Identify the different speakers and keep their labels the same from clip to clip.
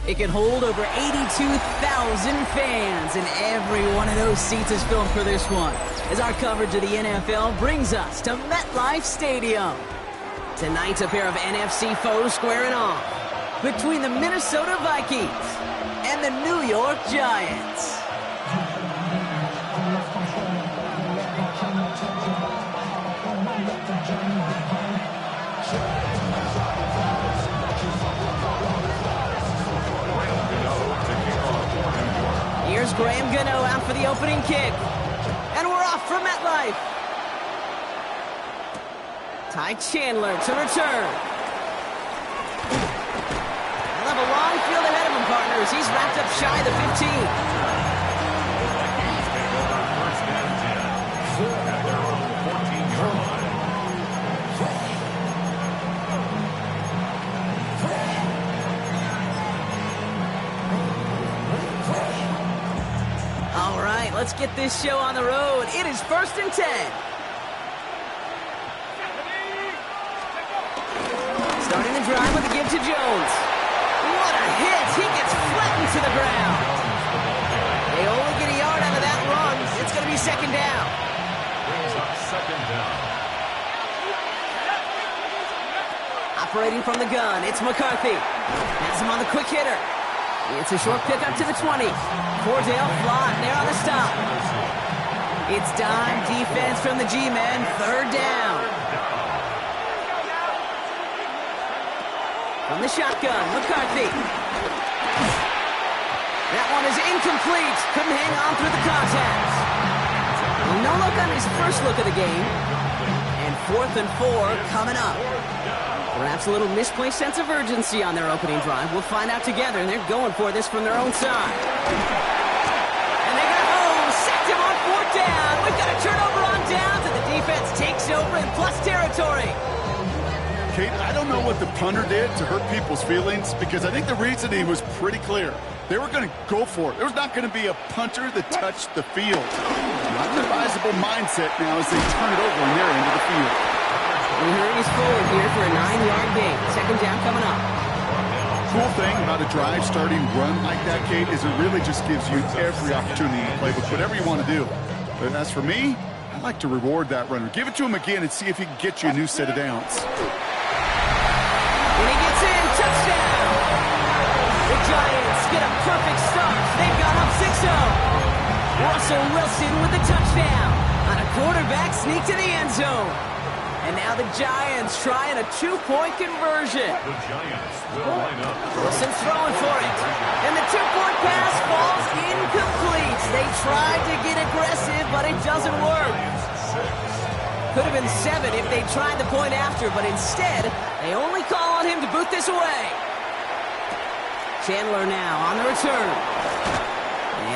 Speaker 1: It can hold over 82,000 fans, and every one of those seats is filled for this one, as our coverage of the NFL brings us to MetLife Stadium. Tonight's a pair of NFC foes squaring off between the Minnesota Vikings and the New York Giants. Here's Graham Gano out for the opening kick. And we're off from MetLife. Ty Chandler to return. He'll have a long field ahead of him, partners. He's wrapped up shy of the 15. All right, let's get this show on the road. It is 1st and 10. Starting the drive with a give to Jones. What a hit! He gets flattened to the ground. They only get a yard out of that run. It's going to be 2nd down. Operating from the gun, it's McCarthy. Has him on the quick hitter. It's a short pick up to the 20. Cordell Flott there on the stop. It's dime defense from the G-men. 3rd down. From the shotgun, McCarthy. That one is incomplete. Couldn't hang on through the contact. No look on his first look of the game. And 4th and 4 coming up. Perhaps a little misplaced sense of urgency on their opening drive. We'll find out together, and they're going for this from their own side. And they got, sacked him on 4th down. We've got a turnover on downs, and the defense takes over in plus territory.
Speaker 2: Kate, I don't know what the punter did to hurt people's feelings, because I think the reasoning was pretty clear. They were going to go for it. There was not going to be a punter that touched the field. Not an advisable mindset now as they turn it over in their end of the field.
Speaker 1: And hurries forward here for a 9-yard gain. 2nd down coming up.
Speaker 2: Cool thing about a drive starting run like that, Kate, is it really just gives you every opportunity to play with whatever you want to do. But as for me, I like to reward that runner. Give it to him again and see if he can get you a new set of downs.
Speaker 1: When he gets in, touchdown! The Giants get a perfect start. They've got up 6-0. Russell Wilson with the touchdown on a quarterback sneak to the end zone. And now the Giants trying a 2-point conversion.
Speaker 3: The Giants will line up.
Speaker 1: Wilson's throwing for it. And the 2-point pass falls incomplete. They tried to get aggressive, but it doesn't work. Could have been 7 if they tried the point after, but instead, they only call on him to boot this away. Chandler now on the return.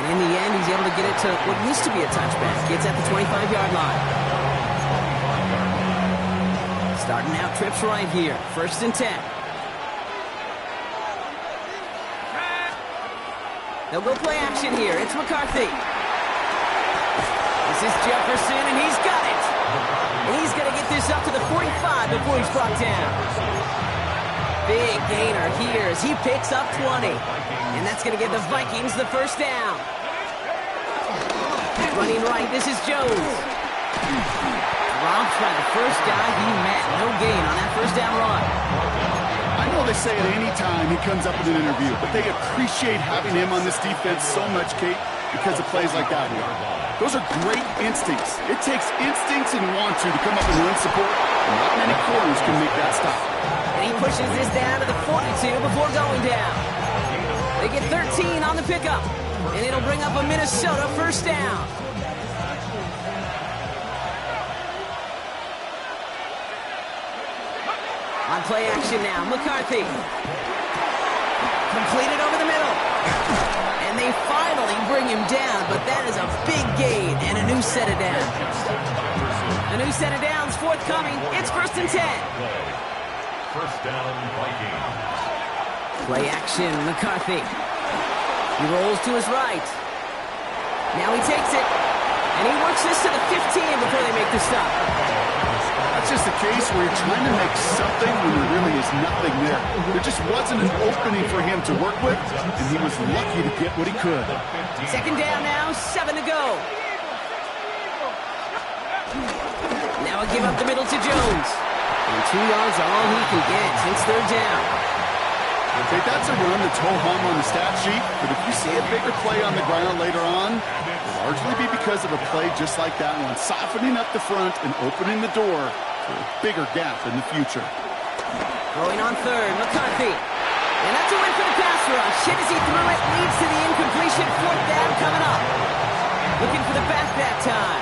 Speaker 1: And in the end, he's able to get it to what used to be a touchback. Gets at the 25-yard line. Starting out trips right here. 1st and 10. They'll go play action here. It's McCarthy. This is Jefferson, and he's got it. And he's going to get this up to the 45 before he's brought down. Big gainer here as he picks up 20. And that's going to give the Vikings the first down. Running right, this is Jones. Dropped by the first guy he met. No gain on that first down run.
Speaker 2: I know they say it any time he comes up in an interview, but they appreciate having him on this defense so much, Kate, because of plays like that one. Those are great instincts. It takes instincts and want to come up and run support, and not many corners can make that stop.
Speaker 1: And he pushes this down to the 42 before going down. They get 13 on the pickup, and it'll bring up a Minnesota first down. On play action now, McCarthy. Completed over the middle. And they finally bring him down, but that is a big gain and a new set of downs. A new set of downs forthcoming. It's 1st and 10.
Speaker 3: First down, Vikings.
Speaker 1: Play action, McCarthy. He rolls to his right. Now he takes it. And he works this to the 15 before they make the stop.
Speaker 2: That's just a case where you're trying to make something when there really is nothing there. There just wasn't an opening for him to work with, and he was lucky to get what he could.
Speaker 1: Second down now, 7 to go. Now a give up the middle to Jones. And 2 yards are all he can get. It's 3rd down.
Speaker 2: Okay, that's a run that's ho-hum on the stat sheet, but if you see a bigger play on the ground later on, it'll largely be because of a play just like that one, softening up the front and opening the door for a bigger gap in the future.
Speaker 1: Going on 3rd, McCarthy. And that's a win for the pass rush. Hit as he threw it, leads to the incompletion. 4th down coming up. Looking for the back that time.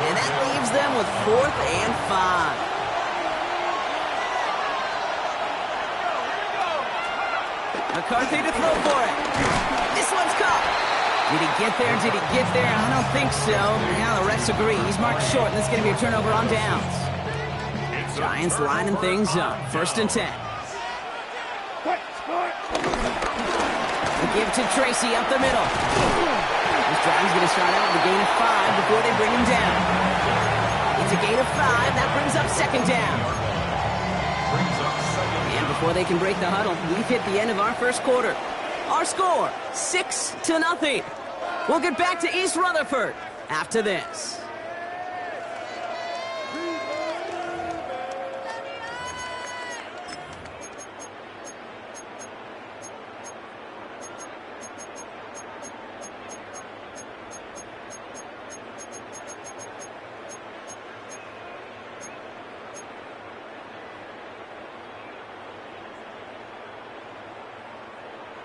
Speaker 1: And that leaves them with 4th and 5. McCarthy to throw for it. This one's caught. Did he get there? Did he get there? I don't think so. Now the refs agree. He's marked short, and this is going to be a turnover on downs. Giants lining things up. 1st and 10. The give to Tracy up the middle. This drive's going to start out with a gain of 5 before they bring him down. It's a gain of 5. That brings up 2nd down. And before they can break the huddle, we've hit the end of our first quarter. Our score, 6-0. We'll get back to East Rutherford after this.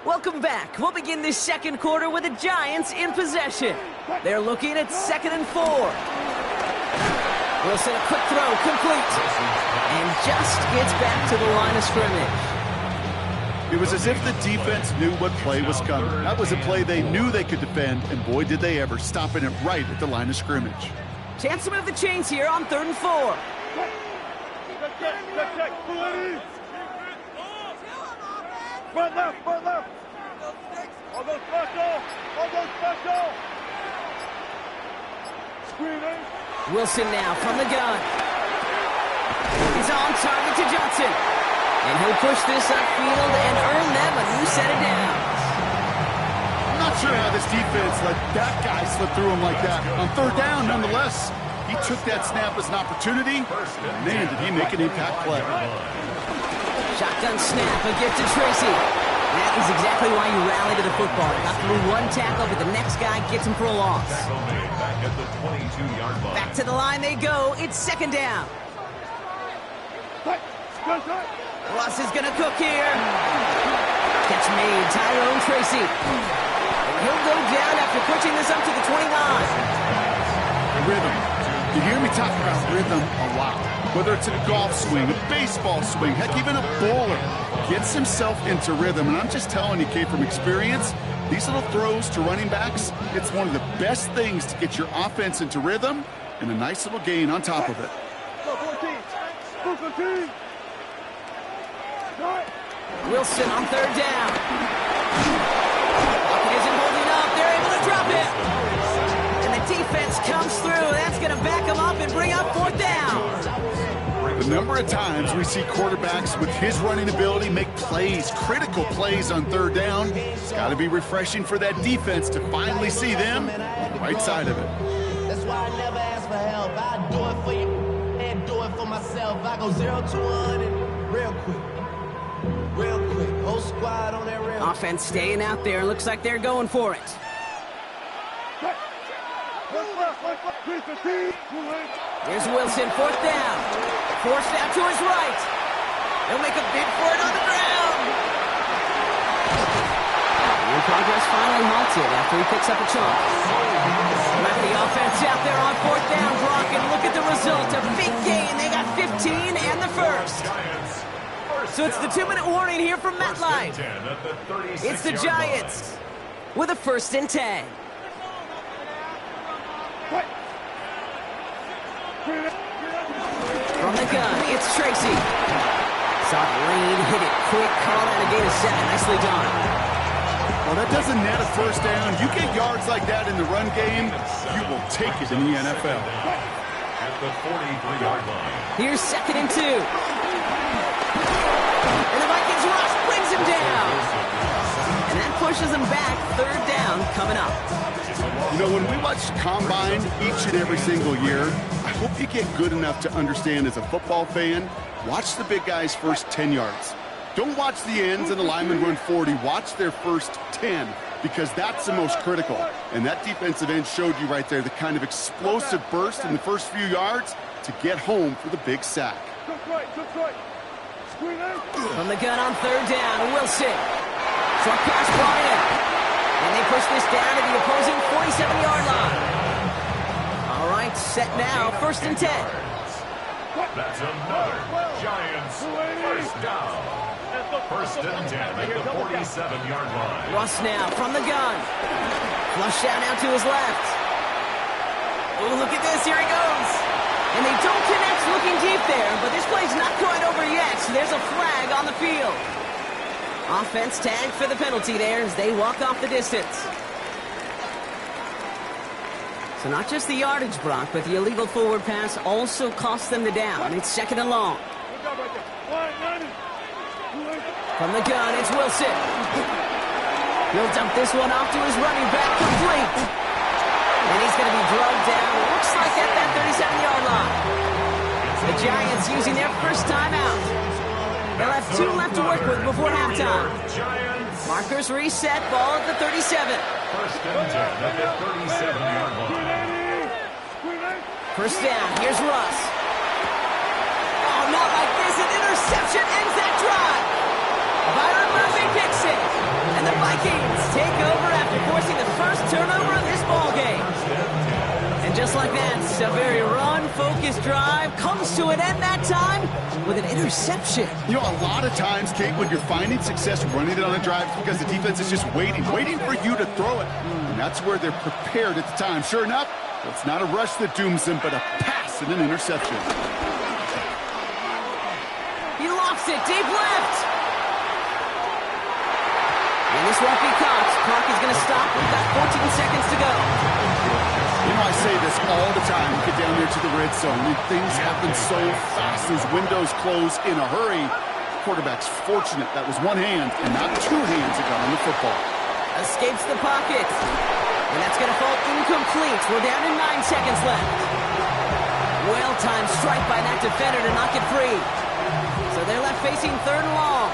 Speaker 1: Welcome back. We'll begin this second quarter with the Giants in possession. They're looking at 2nd and 4. Wilson, a quick throw, complete. And just gets back to the line of scrimmage.
Speaker 2: It was as if the defense knew what play was coming. That was a play they knew they could defend, and boy, did they ever, stopping it right at the line of scrimmage.
Speaker 1: Chance to move the chains here on 3rd and 4.
Speaker 4: Front left, front left. I'll go special. I'll go special. Screening.
Speaker 1: Wilson now from the gun. He's on target to Johnson. And he'll push this upfield and earn them a new set of downs.
Speaker 2: I'm not sure how this defense let that guy slip through him like that. On 3rd down, nonetheless, he took that snap as an opportunity. Man, did he make an impact play.
Speaker 1: Shotgun snap, a gift to Tracy. That is exactly why you rally to the football. Got through one tackle, but the next guy gets him for a loss.
Speaker 3: Back at the 22-yard line.
Speaker 1: Back to the line they go. It's 2nd down. Ross is going to cook here. Catch made, Tyrone Tracy. And he'll go down after pushing this up to the 29.
Speaker 2: Rhythm. You hear me talk about rhythm a lot. Whether it's in a golf swing, a baseball swing, heck, even a bowler gets himself into rhythm. And I'm just telling you, Kate, from experience, these little throws to running backs, it's one of the best things to get your offense into rhythm and a nice little gain on top of it.
Speaker 1: Wilson on 3rd down. Pocket isn't defense comes through. That's going to back him up and bring up 4th down.
Speaker 2: The number of times we see quarterbacks with his running ability make plays, critical plays on 3rd down. It's got to be refreshing for that defense to finally see them on the right side of it.
Speaker 5: That's why I never ask for help. I do it for you and do it for myself. I go 0 to 100 real quick. Real quick. Whole squad on that real.
Speaker 1: Offense staying out there. Looks like they're going for it. Here's Wilson, 4th down. Forced out to his right. He'll make a bid for it on the ground. And progress finally halted after he picks up a chunk. Let the offense out there on 4th down, Brock, and look at the result. A big gain. They got 15 and the first. So it's the 2-minute warning here from MetLife. It's the Giants with a 1st and 10. From the gun, it's Tracy. Saw the lane, hit it quick, call out a gain of 7. Nicely done.
Speaker 2: Well, that doesn't net a 1st down. You get yards like that in the run game, you will take it in the NFL.
Speaker 3: At the 43-yard line.
Speaker 1: Here's 2nd and 2. And the Vikings rush brings him down. And that pushes him back. 3rd down coming up.
Speaker 2: You know, when we watch Combine each and every single year, I hope you get good enough to understand as a football fan, watch the big guys' first 10 yards. Don't watch the ends and the linemen run 40. Watch their first 10 because that's the most critical. And that defensive end showed you right there the kind of explosive burst in the first few yards to get home for the big sack.
Speaker 1: From the gun on 3rd down, Wilson. Short pass brought in. And they push this down to the opposing 47-yard line. All right, set now, 1st and 10.
Speaker 3: That's another Giants 1st down. 1st and 10 at the 47-yard line.
Speaker 1: Russ now from the gun. Flush out now to his left. Oh, look at this, here he goes. And they don't connect looking deep there, but this play's not quite over yet, so there's a flag on the field. Offense tagged for the penalty there as they walk off the distance. So not just the yardage, Brock, but the illegal forward pass also cost them the down. It's 2nd and long. From the gun, it's Wilson. He'll dump this one off to his running back, complete. And he's going to be drugged down, looks like at that 37-yard line. The Giants using their first timeout. They'll have 2 left to work with before halftime. Markers reset, ball at the 37.
Speaker 3: 1st and 10 at the 37-yard line.
Speaker 1: 1st down, here's Russ. Oh, not like this, an interception ends that drive. Byron Murphy picks it. And the Vikings take over after forcing the first turnover of this ballgame. And just like that, a very run-focused drive comes to an end that time with an interception.
Speaker 2: You know, a lot of times, Kate, when you're finding success running it on a drive, it's because the defense is just waiting for you to throw it. And that's where they're prepared at the time. Sure enough, it's not a rush that dooms them, but a pass and an interception.
Speaker 1: He lofts it deep left. And this won't be caught. Clock is going to stop. We've got 14 seconds to go.
Speaker 2: You know, I say this all the time. We get down there to the red zone, and things happen so fast. Those windows close in a hurry. Quarterback's fortunate that was one hand and not 2 hands that got on the football.
Speaker 1: Escapes the pocket. And that's going to fall incomplete. We're down to 9 seconds left. Well-timed strike by that defender to knock it free. So they're left facing 3rd and long.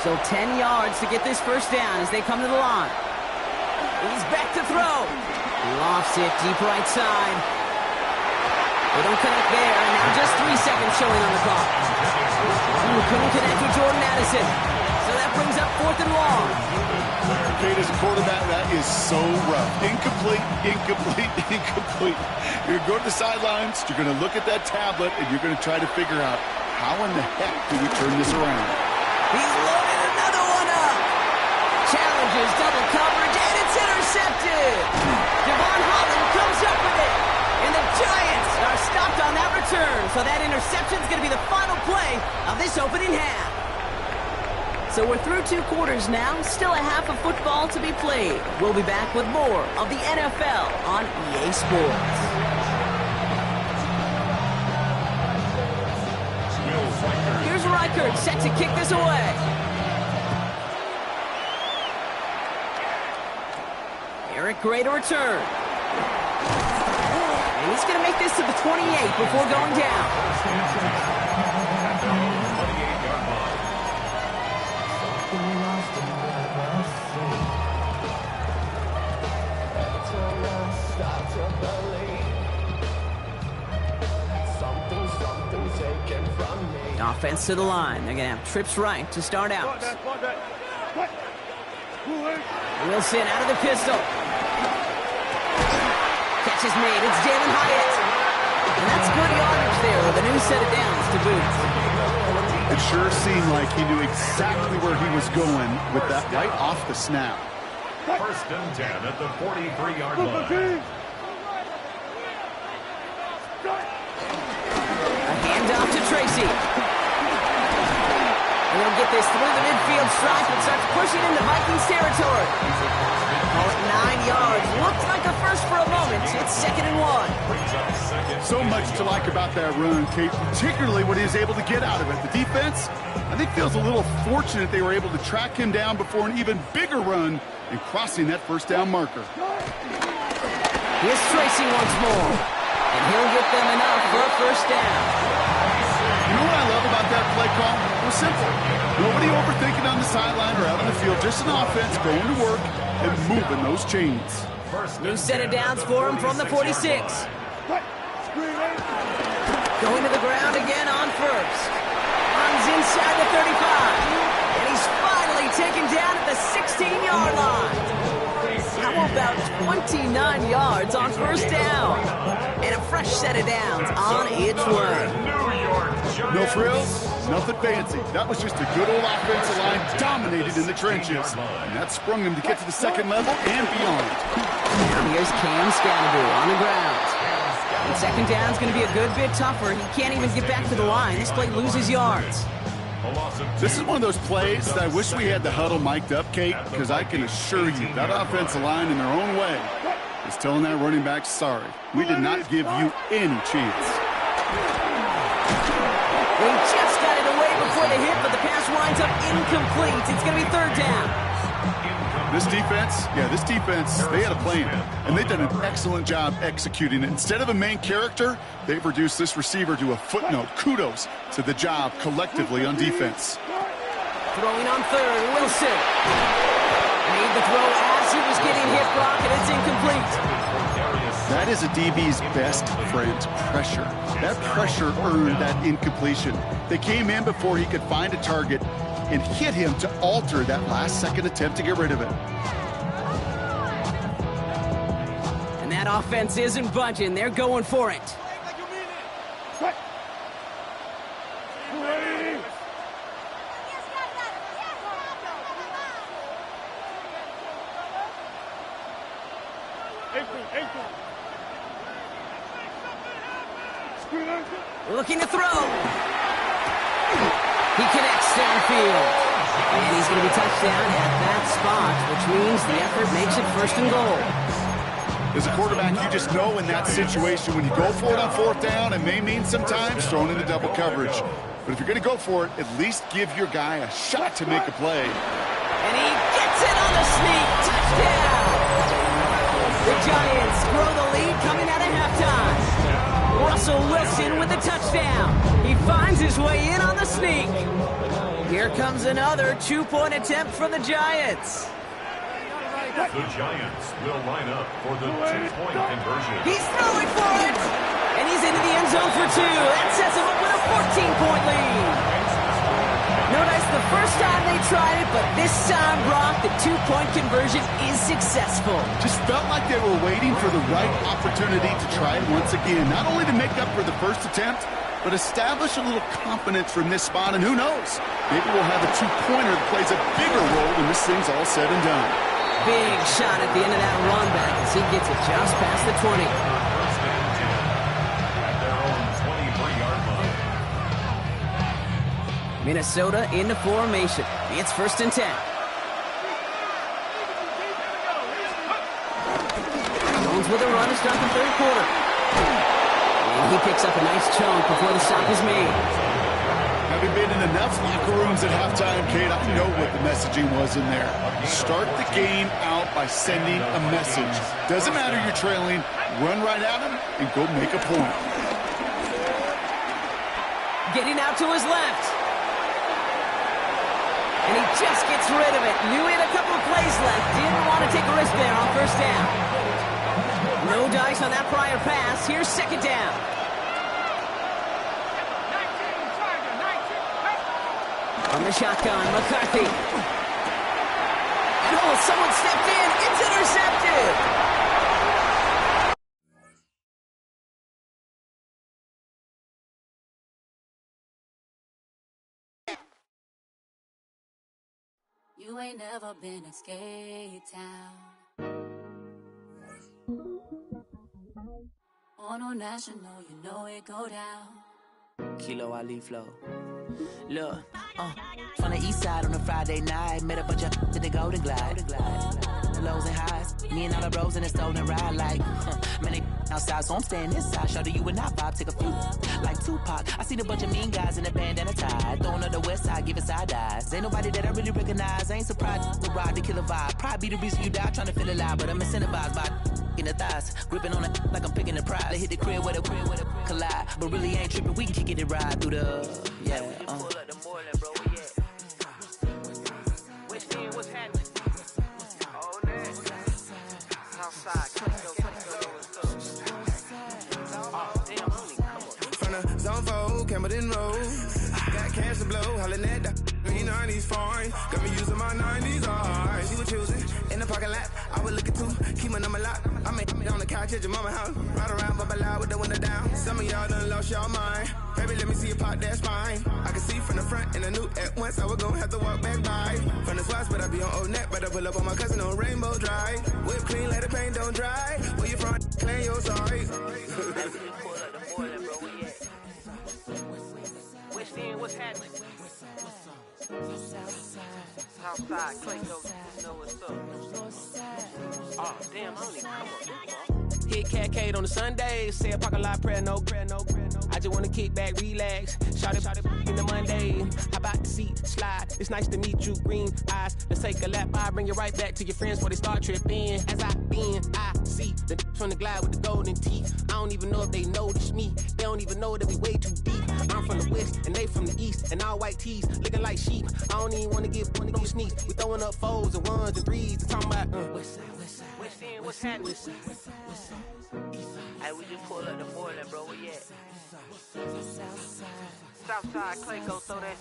Speaker 1: So 10 yards to get this first down as they come to the line. He's back to throw. Lofts it deep right side. They don't connect there, and now just 3 seconds showing on the clock. Couldn't connect with Jordan Addison. So that brings up 4th and long.
Speaker 2: Kate, as a quarterback, that is so rough. Incomplete, incomplete, incomplete. You're going to go to the sidelines, you're going to look at that tablet, and you're going to try to figure out how in the heck do we turn this around.
Speaker 1: He's loaded another one up. Challenges double coverage, and it's intercepted. Devon Holland comes up with it. And the Giants are stopped on that return. So that interception is going to be the final play of this opening half. So we're through 2 quarters now, still a half of football to be played. We'll be back with more of the NFL on EA Sports. Here's Reichert set to kick this away. Eric Gray to return. And he's going to make this to the 28 before going down. Offense to the line. They're going to have trips right to start out. Wilson out of the pistol. Catch is made. It's Jalen Hyatt. And that's good yardage there with a new set of downs to boot.
Speaker 2: It sure seemed like he knew exactly where he was going with that right off the snap.
Speaker 3: 1st and 10 at the 43-yard line.
Speaker 1: A handoff to Tracy. And he'll get this through the midfield stripe and starts pushing into Vikings territory. Call it 9 yards. Looked like a first for a moment. It's 2nd and 1.
Speaker 2: So much to like about that run, Kate, particularly what he was able to get out of it. The defense, I think, feels a little fortunate they were able to track him down before an even bigger run and crossing that 1st down marker.
Speaker 1: Here's Tracy once more. And he'll get them enough for a 1st down.
Speaker 2: You know what I love about that play call? It was simple. Nobody overthinking on the sideline or out on the field. Just an offense going to work and moving those chains.
Speaker 1: New set of downs for him from the 46. Going to the ground again on 1st. Runs inside the 35. And he's finally taken down at the 16-yard line. How about 29 yards on 1st down? And a fresh set of downs on its way.
Speaker 2: No frills, nothing fancy. That was just a good old offensive line dominated in the trenches. And that sprung him to get to the 2nd level and beyond.
Speaker 1: Now here's Cam Scannable on the ground. And 2nd down is going to be a good bit tougher. He can't even get back to the line. This play loses yards.
Speaker 2: This is one of those plays that I wish we had the huddle mic'd up, Kate, because I can assure you that offensive line in their own way is telling that running back, sorry, we did not give you any chance.
Speaker 1: They just got it away before the hit, but the pass winds up incomplete. It's going to be 3rd down.
Speaker 2: This defense, they had a plan, and they've done an excellent job executing it. Instead of a main character, they've reduced this receiver to a footnote. Kudos to the job collectively on defense.
Speaker 1: Throwing on 3rd, Wilson. Made the throw as he was getting hit, Brock, and it's incomplete.
Speaker 2: That is a DB's best friend, pressure. That pressure earned that incompletion. They came in before he could find a target and hit him to alter that last-second attempt to get rid of it.
Speaker 1: And that offense isn't budging. They're going for it. Looking to throw. He connects downfield. And he's going to be touchdown at that spot, which means the effort makes it 1st and goal.
Speaker 2: As a quarterback, you just know in that situation when you go for it on 4th down, it may mean sometimes thrown into double coverage. But if you're going to go for it, at least give your guy a shot to make a play.
Speaker 1: And he gets it on the sneak. Touchdown! The Giants grow the lead coming out of halftime. Russell Wilson with the touchdown. He finds his way in on the sneak. Here comes another 2-point attempt for the Giants.
Speaker 3: The Giants will line up for the 2-point conversion.
Speaker 1: He's throwing for it. And he's into the end zone for 2. That sets him up with a 14-point lead. Notice the first time they tried it, but this time, Brock, the 2-point conversion is successful.
Speaker 2: Just felt like they were waiting for the right opportunity to try it once again. Not only to make up for the first attempt, but establish a little confidence from this spot. And who knows, maybe we'll have a 2-pointer that plays a bigger role when this thing's all said and done.
Speaker 1: Big shot at the end of that run back as he gets it just past the 20.
Speaker 3: At their own 23-yard line.
Speaker 1: Minnesota into formation. It's 1st and 10. Jones with a run to start the 3rd quarter. And he picks up a nice chunk before the stop is made.
Speaker 2: Having been in enough locker rooms at halftime, Kate, I know what the messaging was in there. Start the game out by sending a message. Doesn't matter you're trailing, run right at him and go make a point.
Speaker 1: Getting out to his left. And he just gets rid of it. Knew he had a couple of plays left. Didn't want to take a risk there on 1st down. No dice on that prior pass. Here's 2nd down. On the shotgun, McCarthy. And someone stepped in. It's intercepted.
Speaker 6: You ain't never been a skate town. On a national, you know it go down.
Speaker 7: Kilo Ali flow. Look, from the east side on a Friday night, met a bunch of to the Golden Glide. The lows and highs, me and all the bros in the stolen ride like, man, they outside, so I'm staying inside. Show you and I vibe, take a few like Tupac. I seen a bunch of mean guys in a bandana tie, throwing up the west side, giving side eyes. Ain't nobody that I really recognize. I ain't surprised to ride the killer vibe. Probably be the reason you die, trying to feel alive, but I'm incentivized by in the thighs, gripping on it like I'm picking the prize. They hit the crib where the collide, but really ain't tripping. We can kick it and ride through the
Speaker 8: Zone 4, Campbell Road. Got cash to blow, hollering at the 90s foreign. Got me using my 90s, alright. She was choosing in the parking lot. I was looking too, keep my number locked. I made on the couch at your mama house. Ride around, bump loud with the window down. Some of y'all done lost y'all mind. Baby, let me see you pop that spine. I can see from the front and I knew at once I was gonna have to walk back by. From the spots, but I be on Old Neck. Better pull up on my cousin on Rainbow Drive. Whip clean, let the paint don't dry. Where you from? Claim your sorry.
Speaker 7: What's happening? Southside, Clayco, you know what's up. Oh, damn, I don't even come on. Hit Cat on the Sundays, say a parking lot prayer, no. I just wanna kick back, relax, shout it in the Monday. How about the seat slide? It's nice to meet you, green eyes. Let's take a lap by, bring you right back to your friends before they start tripping. As I see the from the glide with the golden teeth. I don't even know if they notice me. They don't even know that we way too deep. I'm from the west and they from the east, and all white tees looking like sheep. I don't even wanna get no sneaks. We throwing up fours and ones and threes. And talking about west end, what's happening? Hey, we just pulled up the Moreland, bro. Where you at? Southside, Clayco, throw that.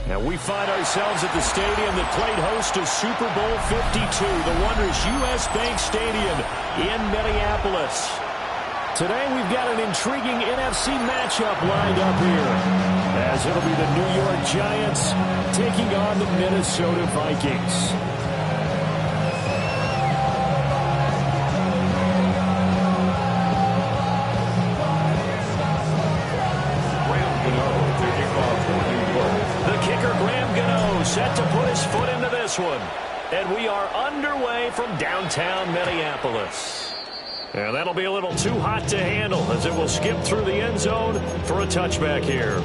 Speaker 3: And we find ourselves at the stadium that played host to Super Bowl 52, the wondrous U.S. Bank Stadium in Minneapolis. Today we've got an intriguing NFC matchup lined up here, as it'll be the New York Giants taking on the Minnesota Vikings. Set to put his foot into this one. And we are underway from downtown Minneapolis. And that'll be a little too hot to handle as it will skip through the end zone for a touchback here.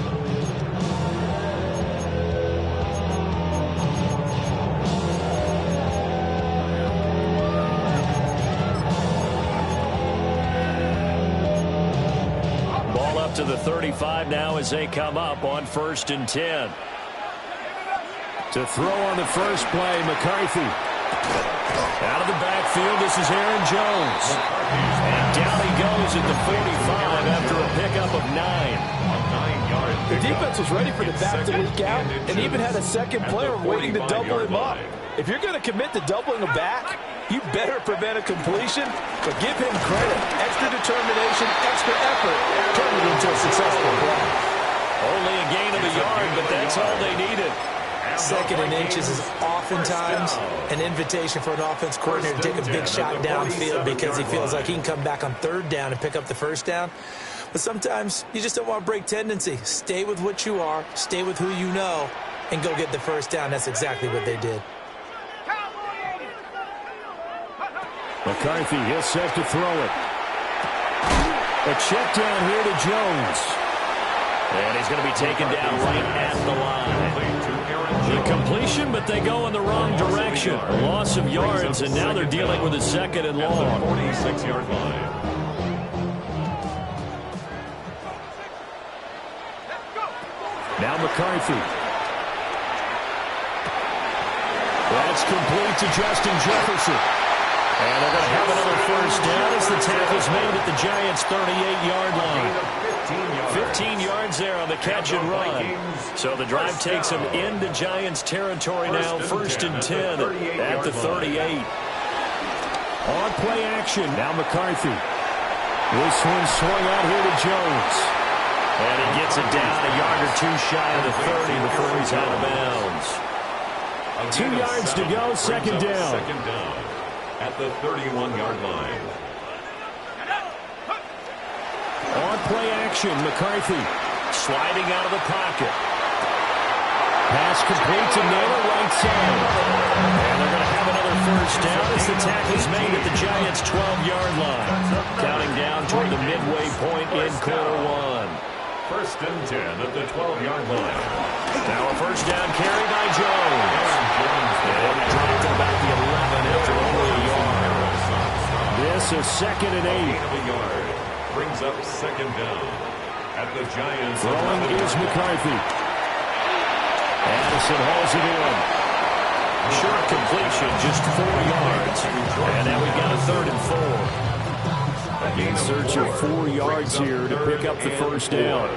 Speaker 3: Ball up to the 35 now as they come up on 1st and 10. To throw on the first play, McCarthy. Out of the backfield, this is Aaron Jones. And down he goes at the 45 after a pickup of 9.
Speaker 9: The defense was ready for the back to leak out and even had a second player waiting to double him up. If you're going to commit to doubling a back, you better prevent a completion, but give him credit. Extra determination, extra effort, turned it into a successful play.
Speaker 3: Only a gain of a yard, but that's all they needed.
Speaker 9: 2nd and inches is oftentimes an invitation for an offense coordinator to take a big shot downfield because he feels like he can come back on 3rd down and pick up the 1st down. But sometimes you just don't want to break tendency. Stay with what you are, stay with who you know, and go get the first down. That's exactly what they did.
Speaker 3: McCarthy, he'll set to throw it. A check down here to Jones. And he's going to be taken down right at the line. The completion, but they go in the wrong direction. A loss of yards, and now they're dealing with a second and long.
Speaker 10: 46-yard line.
Speaker 3: Now McCarthy. That's complete to Justin Jefferson. And they're going to have another first down as the tackle's made at the Giants' 38-yard line. 15 yards there on the catch and run. So the drive takes them into Giants territory now, first and 10 at the 38. On play action, now McCarthy. This one swung out here to Jones. And he gets it down a yard or two shy of the 30 before he's out of bounds. 2 yards to go, second down.
Speaker 10: Second down at the 31-yard line.
Speaker 3: On play action, McCarthy sliding out of the pocket. Pass complete to Naylor, right side. And they're going to have another first down as the tackle's made at the Giants' 12-yard line. Counting down toward the midway point in quarter one.
Speaker 10: First and 10 at the 12-yard line.
Speaker 3: Now a first down carry by Jones. And he dropped at about the 11 after only a yard. This is second and 8.
Speaker 10: Brings up second down at the Giants.
Speaker 3: Throwing is McCarthy. Addison hauls it in. Short completion, just 4 yards. And now we've got a third and 4. In search of 4 yards here to pick up the first down.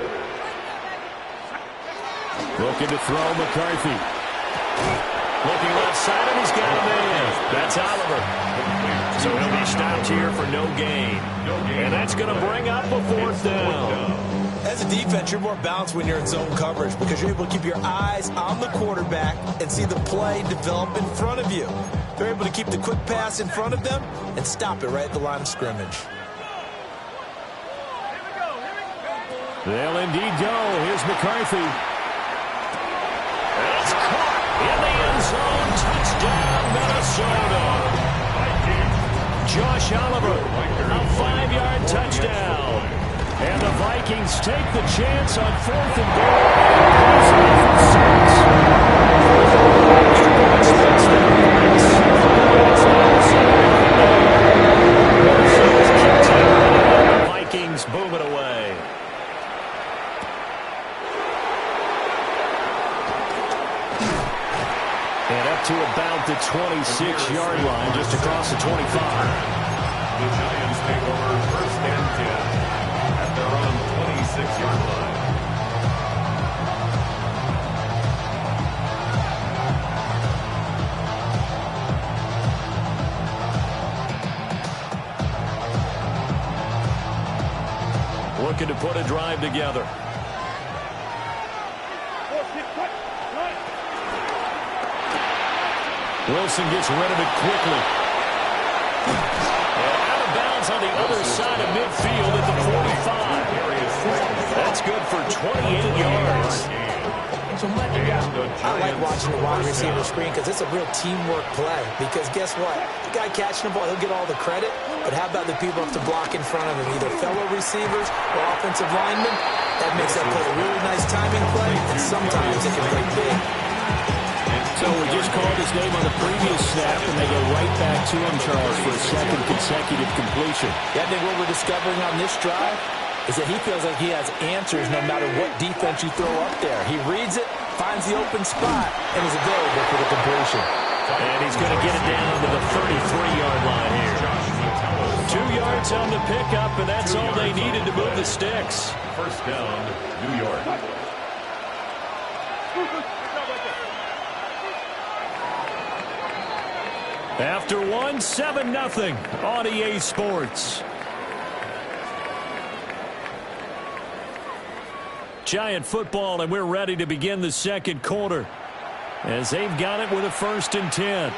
Speaker 3: Looking to throw McCarthy. Looking left side, and he's got a man. That's Oliver. So he'll be stopped here for no gain. And that's going to bring up a fourth down.
Speaker 9: As a defense, you're more balanced when you're in zone coverage because you're able to keep your eyes on the quarterback and see the play develop in front of you. They're able to keep the quick pass in front of them and stop it right at the line of scrimmage.
Speaker 3: They'll indeed go. Here's McCarthy. It's caught in the end zone. Touchdown, Minnesota. Josh Oliver, a 5-yard touchdown. And the Vikings take the chance on fourth and goal. The Vikings boom it away. And up to about the 26-yard line, just across the 25.
Speaker 10: The Giants take over first and 10 at their own 26-yard line.
Speaker 3: Looking to put a drive together. Wilson gets rid of it quickly. And out of bounds on the other side of midfield at the 45. That's good for 28 yards.
Speaker 9: So I like watching the wide receiver screen because it's a real teamwork play. Because guess what? The guy catching the ball, he'll get all the credit. But how about the people have to block in front of him, either fellow receivers or offensive linemen? That makes that play a really nice timing play, and sometimes it can play big.
Speaker 3: So we just called his name on the previous snap, and they go right back to him, Charles, for a second consecutive completion.
Speaker 9: Yeah, I think what we're discovering on this drive is that he feels like he has answers no matter what defense you throw up there. He reads it, finds the open spot, and is available for the completion.
Speaker 3: And he's going to get it down to the 33-yard line here. 2 yards on the pickup, and that's all they needed to move the sticks.
Speaker 10: First down, New York.
Speaker 3: After one, 7-0 on EA Sports. Giant football, and we're ready to begin the second quarter as they've got it with a first and 10.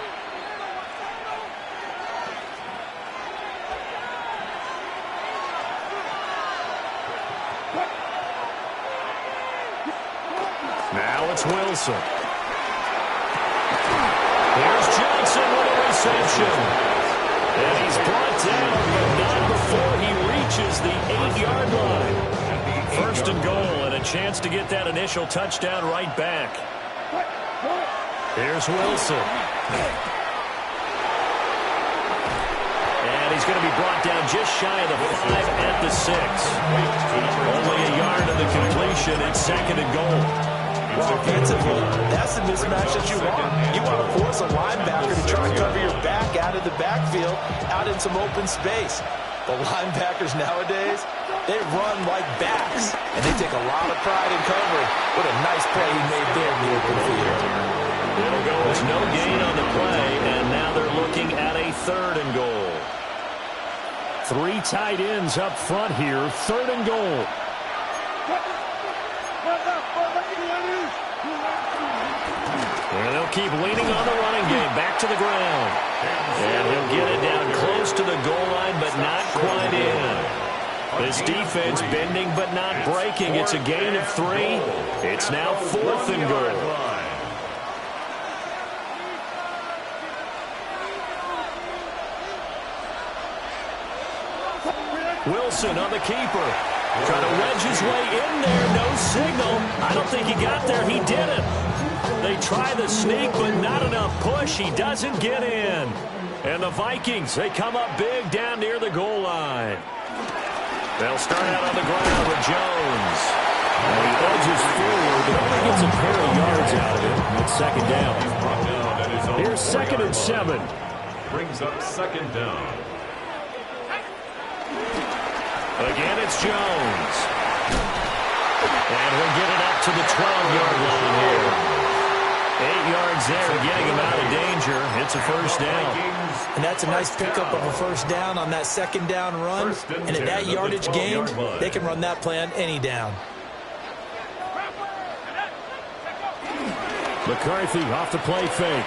Speaker 3: It's Wilson. Here's Johnson with a reception. And he's brought down, but not before he reaches the 8-yard line. First and goal, and a chance to get that initial touchdown right back. Here's Wilson. And he's going to be brought down just shy of the 5 at the 6. Only a yard of the completion. It's second and goal.
Speaker 9: Well, offensively, that's the mismatch that you want. You want to force a linebacker to try to cover your back out of the backfield, out in some open space. The linebackers nowadays, they run like backs, and they take a lot of pride in covering. What a nice play he made there in the open field.
Speaker 3: It'll go as no gain on the play, and now they're looking at a third and goal. 3 tight ends up front here, third and goal. And they'll keep leaning on the running game, back to the ground. And he'll get it down close to the goal line, but not quite in. This defense bending but not breaking. It's a gain of 3. It's now fourth and goal. Wilson on the keeper. Trying to wedge his way in there. No signal. I don't think he got there. He didn't. They try the sneak, but not enough push. He doesn't get in. And the Vikings, they come up big down near the goal line. They'll start out on the ground with Jones. And he edges forward, but only gets a pair of yards out of it. It's second down. Here's second and 7.
Speaker 10: Brings up second down.
Speaker 3: Again, it's Jones. And he'll get it up to the 12-yard line here. 8 yards there, getting him out of danger. It's a first down.
Speaker 9: And that's a nice pickup of a first down on that second down run. And at that yardage gain, they can run that play on any down.
Speaker 3: McCarthy off the play fake.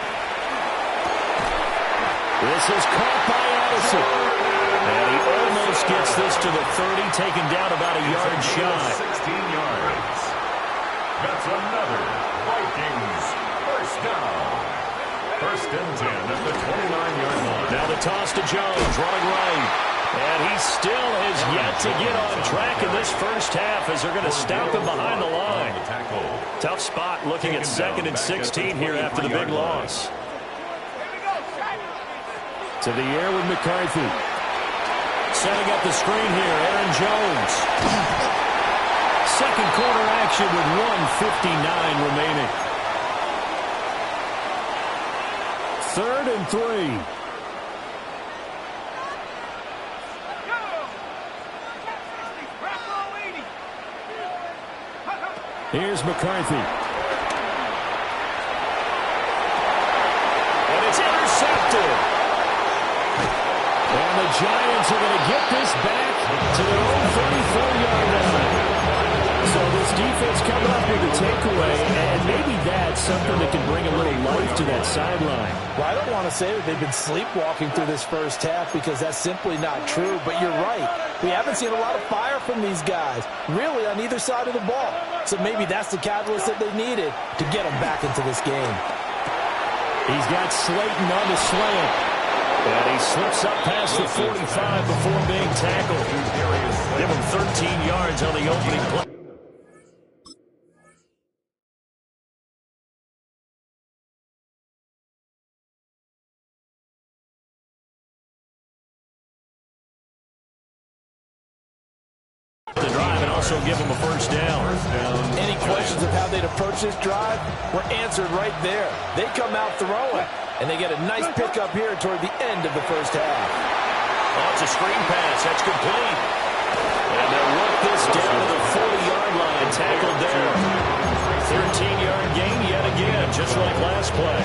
Speaker 3: This is caught by Addison. And he almost gets this to the 30, taken down about a yard shy.
Speaker 10: 16 yards. That's another Vikings first down. First and 10 at the 29-yard line.
Speaker 3: Now the toss to Jones, running right. And he still has yet to get on track in this first half as they're going to stop him behind the line. Tough spot looking at second and 16 here after the big loss. To the air with McCarthy. Setting up the screen here, Aaron Jones. Second quarter action with 1:59 remaining. Third and 3. Here's McCarthy. And it's intercepted. And the Giants are going to get this back to their own 34-yard line. So this defense coming up with a takeaway, and maybe that's something that can bring a little life to that sideline.
Speaker 9: Well, I don't want to say that they've been sleepwalking through this first half because that's simply not true, but you're right. We haven't seen a lot of fire from these guys, really on either side of the ball. So maybe that's the catalyst that they needed to get them back into this game.
Speaker 3: He's got Slayton on the slant. And he slips up past the 45 before being tackled. Give him 13 yards on the opening play. The drive and also give him a first down.
Speaker 9: Any questions of how they'd approach this drive were answered right there. They come out throwing, and they get a nice pickup here toward the end of the first half.
Speaker 3: Oh, it's a screen pass. That's complete. And they'll work this down to the 40-yard line. Tackled there. 13-yard gain yet again, just like last play.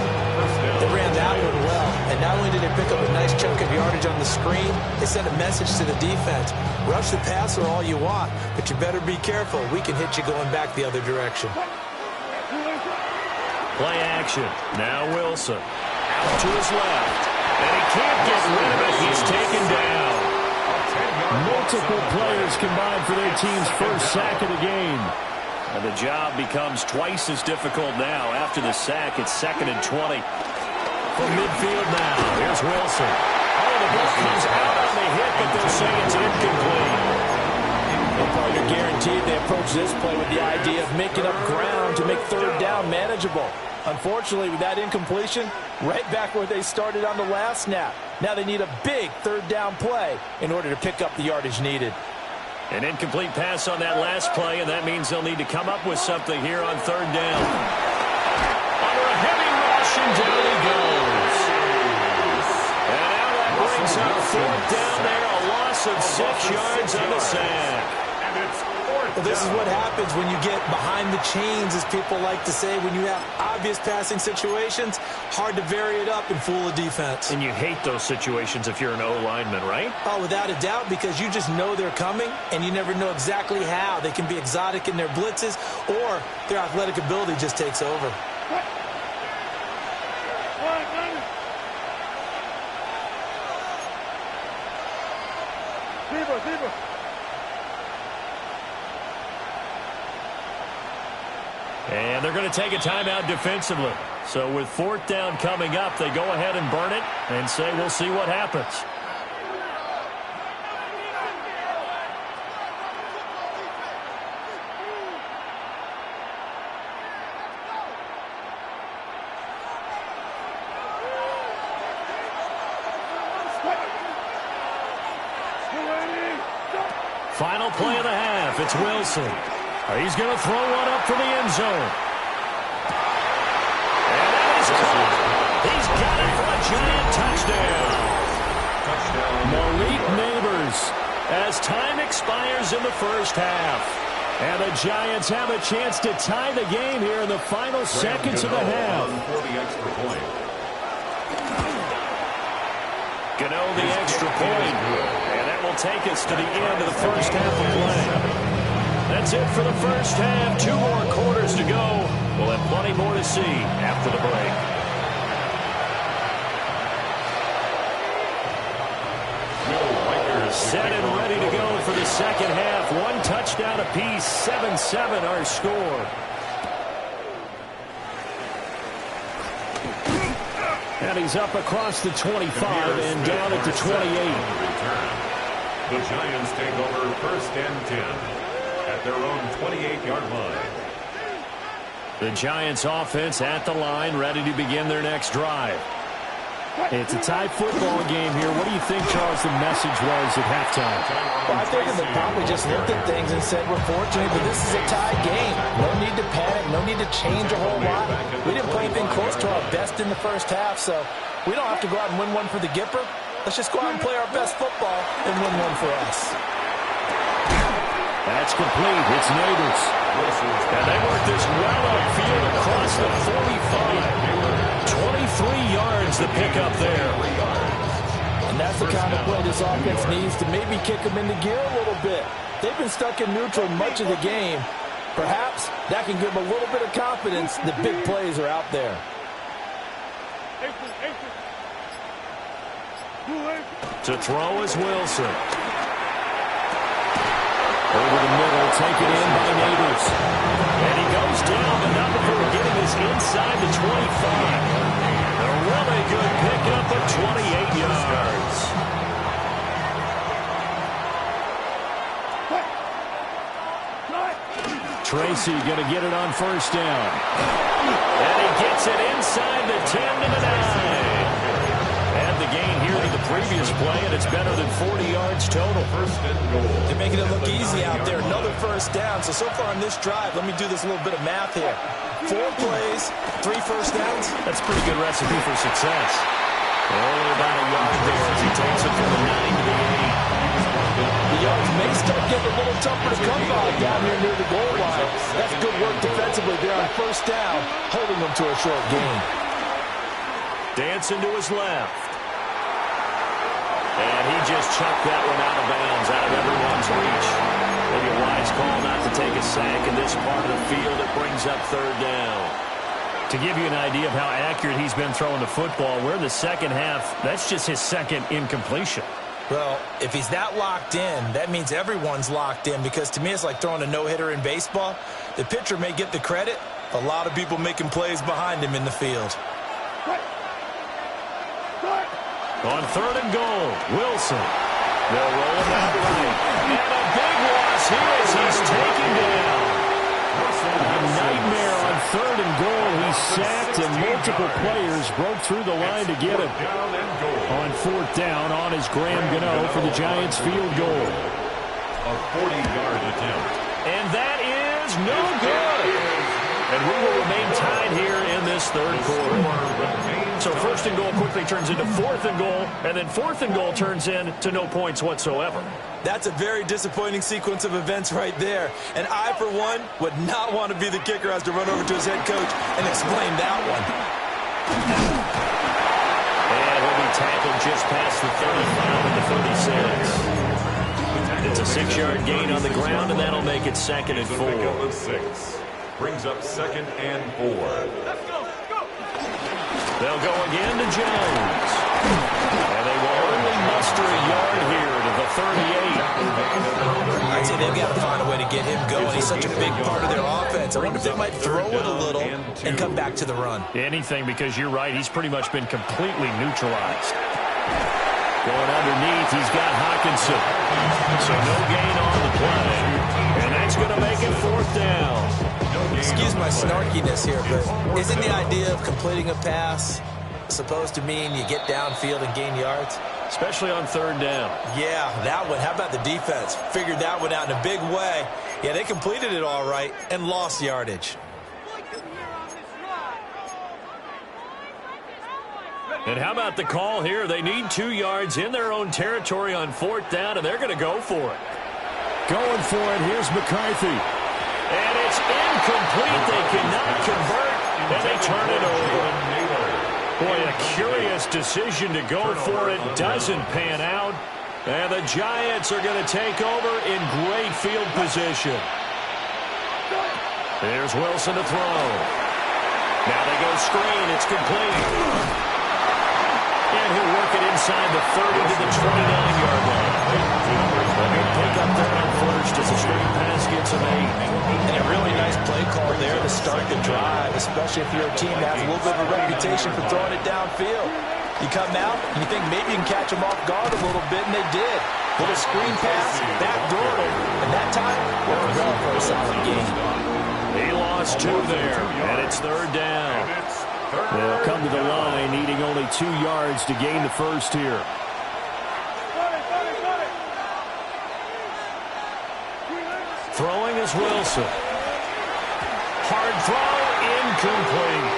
Speaker 9: They ran that one well, and not only did they pick up a nice chunk of yardage on the screen, they sent a message to the defense. Rush the passer all you want, but you better be careful. We can hit you going back the other direction.
Speaker 3: Play action. Now Wilson. Out to his left. And he can't get rid of it. He's taken down. Multiple players combined for their team's first sack of the game. And the job becomes twice as difficult now. After the sack, it's 2nd and 20. From midfield now, here's Wilson. Oh, the ball comes out on the hit, but they'll say it's incomplete.
Speaker 9: Well, partner, guaranteed they approach this play with the idea of making up ground to make 3rd down manageable. Unfortunately, with that incompletion, right back where they started on the last snap. Now they need a big 3rd down play in order to pick up the yardage needed.
Speaker 3: An incomplete pass on that last play, and that means they'll need to come up with something here on 3rd down. Under a heavy rush, and down he goes. And now that brings up 4th down there, a loss of 6 yards on the sack.
Speaker 9: Well, this is what happens when you get behind the chains, as people like to say. When you have obvious passing situations, hard to vary it up and fool a defense.
Speaker 3: And you hate those situations if you're an O-lineman, right?
Speaker 9: Oh, without a doubt, because you just know they're coming, and you never know exactly how. They can be exotic in their blitzes, or their athletic ability just takes over.
Speaker 4: Zebra.
Speaker 3: And they're going to take a timeout defensively. So with 4th down coming up, they go ahead and burn it and say, we'll see what happens. Final play of the half. It's Wilson. He's going to throw one up for the end zone. And that is caught. He's got it for a giant touchdown. Malik Neighbors as time expires in the first half. And the Giants have a chance to tie the game here in the final seconds of the half. Gano the extra point. And that will take us to the end of the first half of play. That's it for the first half. 2 more quarters to go. We'll have plenty more to see after the break. Set and ready to go for the second half. 1 touchdown apiece. 7-7 our score. And he's up across the 25 and down at the 28.
Speaker 10: The Giants take over 1st and 10. At their own 28-yard line.
Speaker 3: The Giants offense at the line, ready to begin their next drive. It's a tie football game here. What do you think, Charles, the message was at halftime?
Speaker 9: Well, I think they probably just looked at things and said, we're fortunate that this is a tie game. No need to panic. No need to change a whole lot. We didn't play anything close to our best in the first half, so we don't have to go out and win one for the Gipper. Let's just go out and play our best football and win one for us.
Speaker 3: That's complete. It's Neighbors. And they work this well upfield across the 45. 23 yards to pick up there.
Speaker 9: And that's the kind of play this offense needs to maybe kick them into gear a little bit. They've been stuck in neutral much of the game. Perhaps that can give them a little bit of confidence that big plays are out there.
Speaker 3: To throw is Wilson. Over the middle, taken in by Neighbors. And he goes down, but not before getting this inside the 25. A really good pickup of 28 yards. Tracy going to get it on 1st down. And he gets it inside the 10 to the 9. And the gain here to the previous play, and it's better than 40 yards total.
Speaker 9: They're making it look easy out there. Another 1st down. So far on this drive, let me do this little bit of math here. 4 plays, 3 1st downs.
Speaker 3: That's a pretty good recipe for success. Only about a yard there as he takes it from the 9 to the 8.
Speaker 9: The yards may start getting a little tougher to come by down here near the goal line. That's good work defensively there on 1st down, holding them to a short gain.
Speaker 3: Dancing to his left. And he just chucked that one out of bounds, out of everyone's reach. Maybe a wise call not to take a sack in this part of the field. It brings up 3rd down. To give you an idea of how accurate he's been throwing the football, we're in the second half. That's just his 2nd incompletion.
Speaker 9: Well, if he's that locked in, that means everyone's locked in, because to me it's like throwing a no-hitter in baseball. The pitcher may get the credit, a lot of people making plays behind him in the field.
Speaker 3: On 3rd and goal, Wilson. They'll roll him out right. And a big loss here as he's taken down. A nightmare on 3rd and goal. He's sacked, and multiple players broke through the line to get him. On 4th down, on is Graham Gano for the Giants field goal.
Speaker 10: A 40-yard attempt.
Speaker 3: And that is no good. And we will remain tied here in this 3rd quarter. So 1st and goal quickly turns into 4th and goal, and then 4th and goal turns into no points whatsoever.
Speaker 9: That's a very disappointing sequence of events right there. And I, for one, would not want to be the kicker who has to run over to his head coach and explain that one.
Speaker 3: And he'll be tackled just past the 35 at the 36. It's a 6-yard gain on the ground, and that'll make it 2nd and 4.
Speaker 10: 6. Brings up 2nd and 4.
Speaker 3: They'll go again to Jones. And they will only muster a yard here to the 38.
Speaker 9: I'd say they've got to find a way to get him going. He's such a big part of their offense. I wonder if they might throw it a little and come back to the run.
Speaker 3: Anything, because you're right. He's pretty much been completely neutralized. Going underneath, he's got Hawkinson. So no gain on the play. And that's going to make it 4th down.
Speaker 9: Excuse my snarkiness here, but isn't the idea of completing a pass supposed to mean you get downfield and gain yards?
Speaker 3: Especially on 3rd down.
Speaker 9: Yeah, that one. How about the defense? Figured that one out in a big way. Yeah, they completed it all right and lost yardage.
Speaker 3: And how about the call here? They need 2 yards in their own territory on 4th down, and they're going to go for it. Going for it. Here's McCarthy. And it's incomplete. They cannot convert, and they turn it over. Boy, a curious decision to go for it. Doesn't pan out. And the Giants are going to take over in great field position. Here's Wilson to throw. Now they go screen. It's complete. And he'll work it inside the 30 to the 29-yard line. Pick up there on 1st as the screen pass gets him 8.
Speaker 9: And a really nice play call there to start the drive, especially if you're a team that has a little bit of a reputation for throwing it downfield. You come out and you think maybe you can catch them off guard a little bit, and they did. Little screen pass, backdoor, and that time, worked well for a solid gain.
Speaker 3: He lost 2 there, and it's 3rd down. They'll come to the line, needing only 2 yards to gain the 1st here. Throwing is Wilson. Hard throw, incomplete.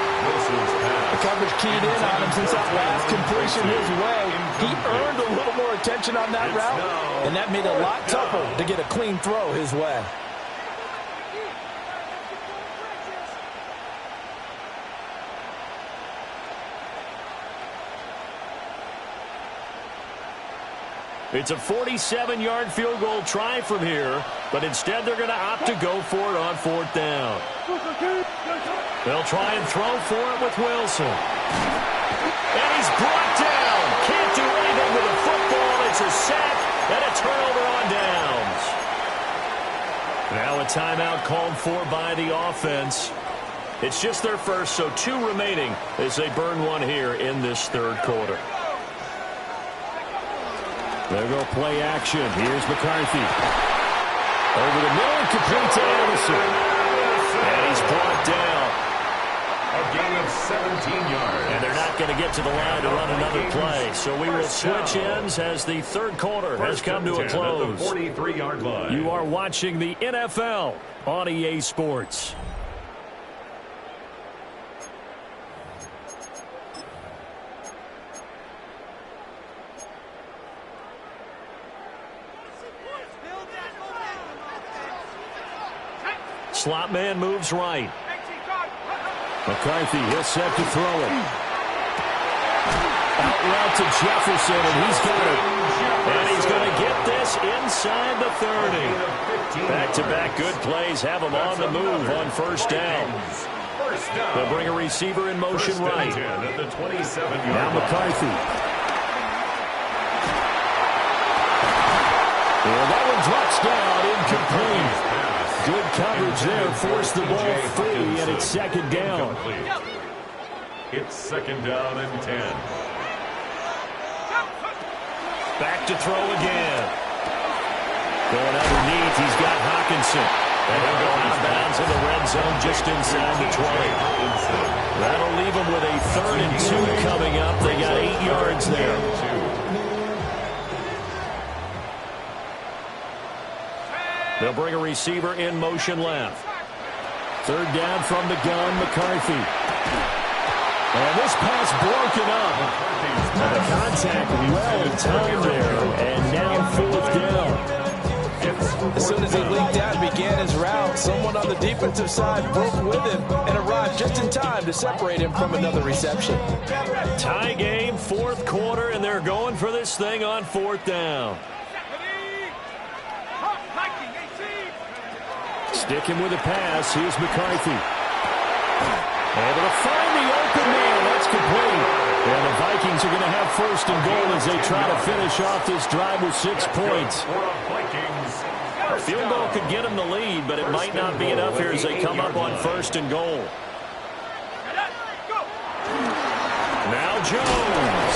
Speaker 9: The coverage keyed in on him since that last completion his way. He earned a little more attention on that route, and that made it a lot tougher to get a clean throw his way.
Speaker 3: It's a 47-yard field goal try from here, but instead they're going to opt to go for it on 4th down. They'll try and throw for it with Wilson. And he's brought down. Can't do anything with a football. It's a sack and a turnover on downs. Now a timeout called for by the offense. It's just their first, so 2 remaining as they burn one here in this 3rd quarter. There go play action. Here's McCarthy. Over the middle and complete to Anderson. And he's brought down.
Speaker 10: A gain of 17 yards.
Speaker 3: And they're not going to get to the line to run another play. So we will switch ends as the 3rd quarter has come to a close.
Speaker 10: 43-yard line.
Speaker 3: You are watching the NFL on EA Sports. Slot man moves right. McCarthy, he'll set to throw it. Out route to Jefferson, and he's got it. And he's going to get this inside the 30. Back-to-back good plays have him on the move on 1st down. They'll bring a receiver in motion right. Now McCarthy. And that one drops down, incomplete. Good coverage there, forced the ball free, and it's second down.
Speaker 10: It's second down and 10.
Speaker 3: Back to throw again. Going underneath, he's got Hawkinson. And he'll go out of bounds in the red zone just inside the 20. That'll leave him with a 3rd and 2 coming up. They got 8 yards there. They'll bring a receiver in motion left. 3rd down from the gun, McCarthy. And this pass broken up. And the contact well timed there. And now 4th down.
Speaker 9: As soon as he leaked out and began his route, someone on the defensive side broke with him and arrived just in time to separate him from another reception.
Speaker 3: Tie game, 4th quarter, and they're going for this thing on 4th down. Sticking with the pass, here's McCarthy. Able to find the open man, that's complete. And the Vikings are going to have 1st and goal as they try to finish off this drive with 6 points. A field goal could get them the lead, but it might not be enough here as they come up on 1st and goal. Now Jones.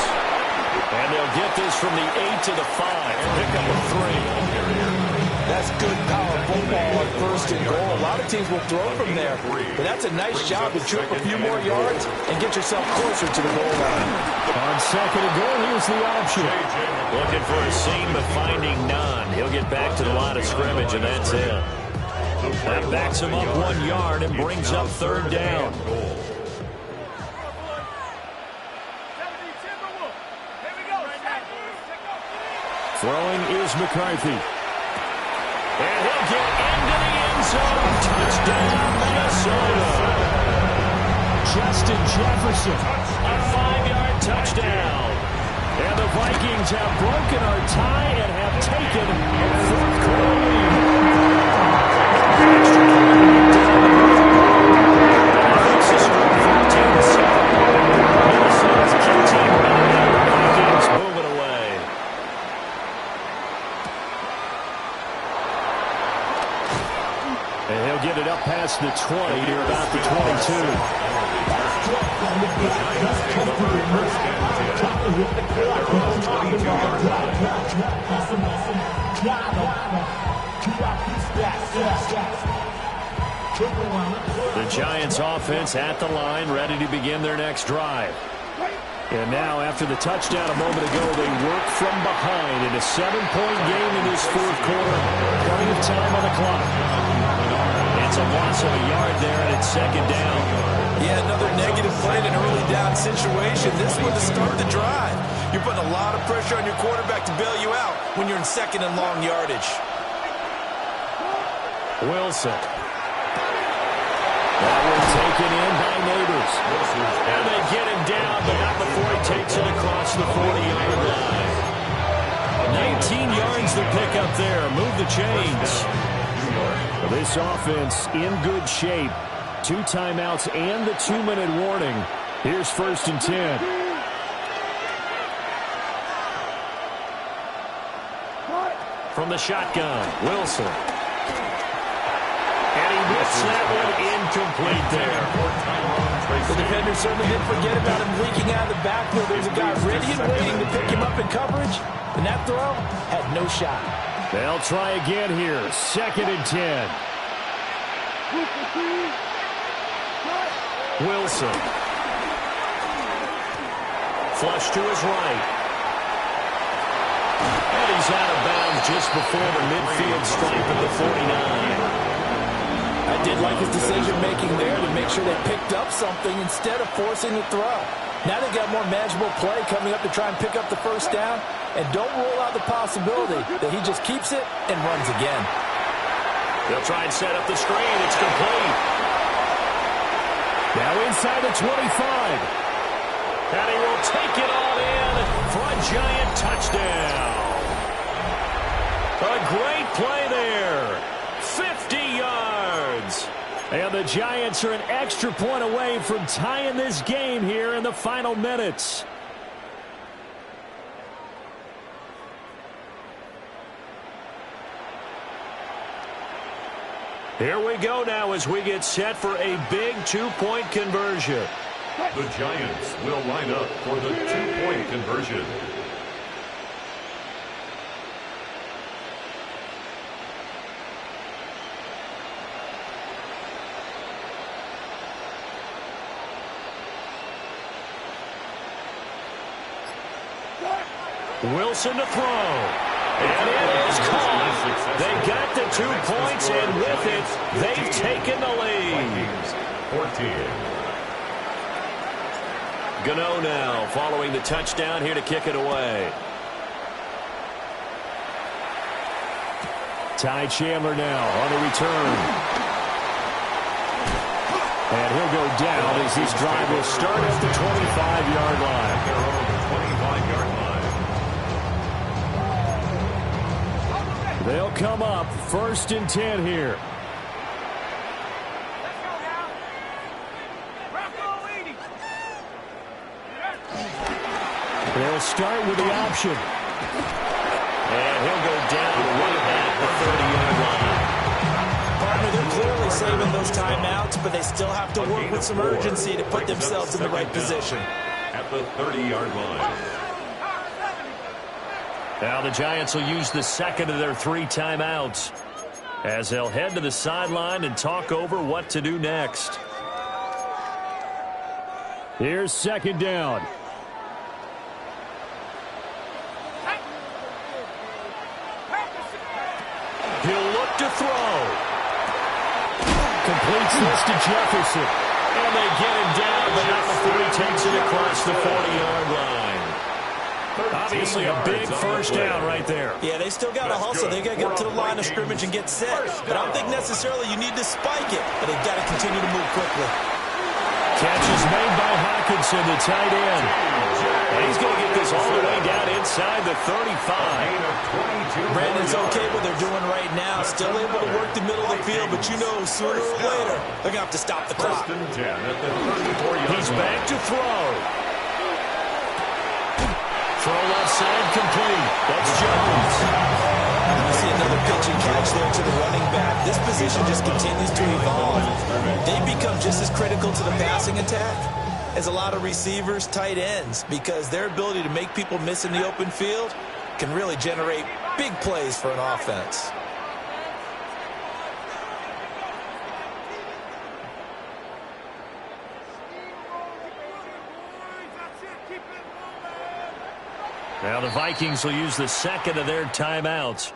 Speaker 3: And they'll get this from the 8 to the 5. Pick up a 3.
Speaker 9: That's good power football on 1st and goal. A lot of teams will throw from there, but that's a nice job to trip a few more yards and get yourself closer to the goal line.
Speaker 3: On 2nd and goal, here's the option. Looking for a seam, but finding none. He'll get back to the line of scrimmage, and that's it. That backs him up 1 yard and brings up 3rd down. Throwing is McCarthy. And he'll get into the end zone. Touchdown, Minnesota. Justin Jefferson, a 5-yard touchdown. And the Vikings have broken our tie and have taken a 4th quarter lead. This is 14-7. Minnesota's keeping running. The Vikings moving away. And he'll get it up past the 20 to about the 22. The Giants offense at the line, ready to begin their next drive. And now, after the touchdown a moment ago, they work from behind in a 7-point game in this 4th quarter. Plenty of time on the clock. It's a loss of a yard there, and it's 2nd down.
Speaker 9: Yeah, another negative play in an early down situation. This one to start the drive. You're putting a lot of pressure on your quarterback to bail you out when you're in 2nd and long yardage.
Speaker 3: Wilson. That one taken in by Neighbors. And they get him down, but not before he takes it across the 40-yard line. 19 yards to pick up there. Move the chains. This offense in good shape. 2 timeouts and the 2-minute warning. Here's 1st and 10. From the shotgun, Wilson. And he whips that one incomplete there.
Speaker 9: The defender certainly didn't forget about him leaking out of the backfield. There's a guy ready and waiting to pick him up in coverage. And that throw had no shot.
Speaker 3: They'll try again here. 2nd and 10. Wilson. Flush to his right. And he's out of bounds just before the midfield stripe at the 49.
Speaker 9: I did like his decision-making there to make sure they picked up something instead of forcing the throw. Now they got more manageable play coming up to try and pick up the 1st down. And don't rule out the possibility that he just keeps it and runs again.
Speaker 3: They'll try and set up the screen. It's complete. Now inside the 25. And he will take it all in for a giant touchdown. A great play there. 50 yards. And the Giants are an extra point away from tying this game here in the final minutes. Here we go now as we get set for a big two-point conversion.
Speaker 10: The Giants will line up for the two-point conversion.
Speaker 3: Wilson to throw. And it is caught. They got the 2 points, and with it, they've taken the lead.
Speaker 10: 14.
Speaker 3: Gano now following the touchdown here to kick it away. Ty Chandler now on the return. And he'll go down as this drive will start at the 25-yard line.
Speaker 10: They're on the 25-yard line.
Speaker 3: They'll come up 1st and 10 here. They'll start with the option. And he'll go down right at the 30-yard line.
Speaker 9: Partner, they're clearly saving those timeouts, but they still have to work with some urgency to put themselves in the right position.
Speaker 10: At the 30-yard line.
Speaker 3: Now the Giants will use the second of their 3 timeouts as they'll head to the sideline and talk over what to do next. Here's 2nd down. He'll look to throw. Completes this to Jefferson. And they get him down, but not before he takes it across the 40-yard line. Obviously a big first down right there.
Speaker 9: Yeah, they still got to hustle. They got to get to the line of scrimmage and get set. But I don't think necessarily you need to spike it, but they've got to continue to move quickly.
Speaker 3: Catch is made by Hawkinson, the tight end. And he's going to get this all the way down inside the 35.
Speaker 9: Brandon's okay what they're doing right now. Still able to work the middle of the field, but you know sooner or later they're going to have to stop the clock.
Speaker 3: He's back to throw. Throw left side complete. That's Jones.
Speaker 9: You see another pitch and catch there to the running back. This position just continues to evolve. They become just as critical to the passing attack as a lot of receivers, tight ends, because their ability to make people miss in the open field can really generate big plays for an offense.
Speaker 3: Now the Vikings will use the second of their timeouts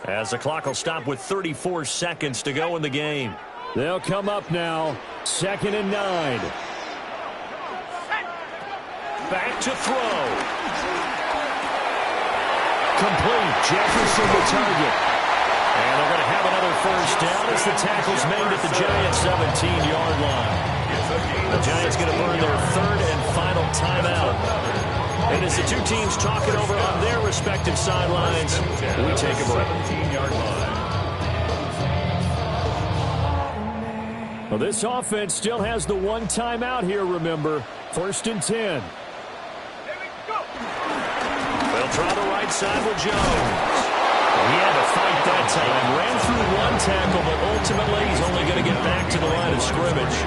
Speaker 3: as the clock will stop with 34 seconds to go in the game. They'll come up now, 2nd and 9. Back to throw. Complete. Jefferson the target. And they're going to have another first down as the tackle's made at the Giants' 17-yard line. The Giants going to burn their 3rd and final timeout. And as the two teams talk it over on their respective sidelines, we take a break. Well, this offense still has the 1 timeout here, remember. 1st and 10. They'll try the right side with Jones. He had to fight that time. Ran through 1 tackle, but ultimately he's only going to get back to the line of scrimmage.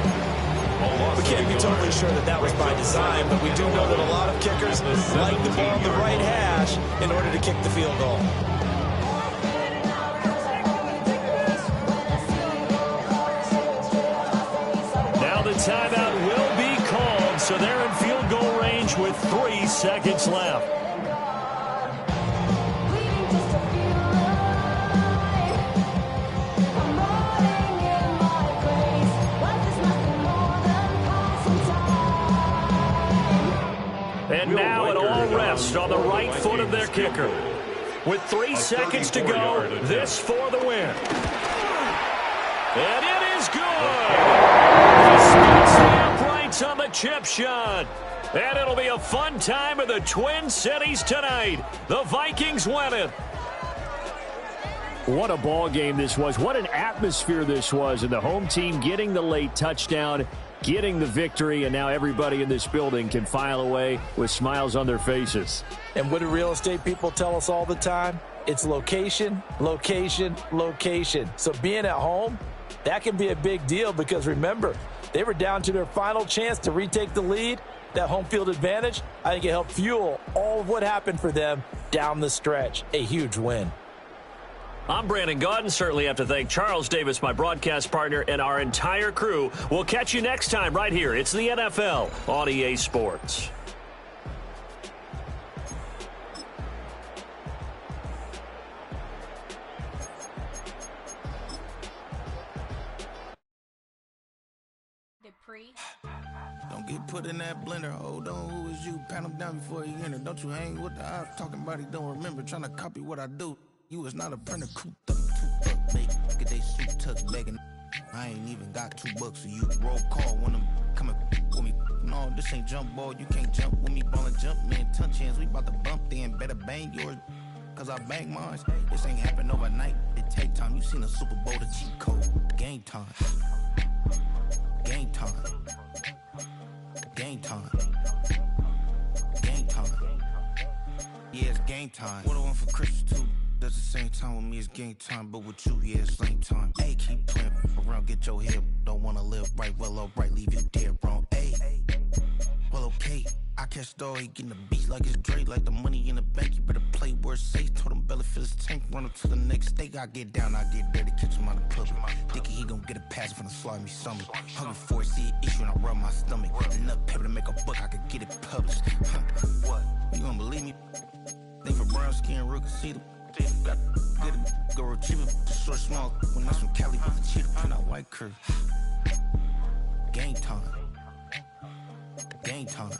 Speaker 9: We can't be totally sure that that was by design, but we do know that a lot of kickers like the ball on the right hash in order to kick the field goal.
Speaker 3: Now the timeout will be called, so they're in field goal range with 3 seconds left. And now it all rests on the right foot of their kicker. With 3 seconds to go, this for the win. And it is good! He spins the uprights on the chip shot. And it'll be a fun time in the Twin Cities tonight. The Vikings win it. What a ball game this was. What an atmosphere this was. And the home team getting the late touchdown, getting the victory, and now everybody in this building can file away with smiles on their faces.
Speaker 9: And what do real estate people tell us all the time? It's location, location, location. So being at home, that can be a big deal because remember, they were down to their final chance to retake the lead. That home field advantage, I think it helped fuel all of what happened for them down the stretch. A huge win.
Speaker 3: I'm Brandon Gaudin. Certainly have to thank Charles Davis, my broadcast partner, and our entire crew. We'll catch you next time right here. It's the NFL on EA Sports.
Speaker 8: Don't get put in that blender. Hold on, who is you? Pat him down before he enter. Don't you hang with the eyes talking about he don't remember. Trying to copy what I do. You is not a printer. Cooped up, too up, make get they suit tucked begging. I ain't even got $2 for you. Roll call when I'm coming with me. No, this ain't jump ball. You can't jump with me. Ballin' jump, man. Touch hands. We about to bump then. Better bang yours. Cause I bang mine. This ain't happen overnight. It take time. You seen the Super Bowl, the cheat code. Game time. Game time. Game time. Game time. Yeah, it's game time. What I want for Christmas too. That's the same time with me, it's game time. But with you, yeah, it's same time. Hey, keep playing around, get your head. Don't wanna live right, well, alright, leave you dead wrong. Hey, well, okay. I catch the dog, he getting the beat like it's Dre, like the money in the bank. You better play where it's safe. Told him Belly fill his tank, run up to the next steak. I get down, I get ready to catch him on the public. Thinking he gon' get a pass from the slimy stomach. Hungry for it, see an issue and I rub my stomach. Enough paper to make a book, I could get it published. What? You don't believe me? Think for brown skin, real conceited. Got good, go retrieve it. Short, small, when that's from Cali, with the cheetah, print out white curve. Game time. Game time.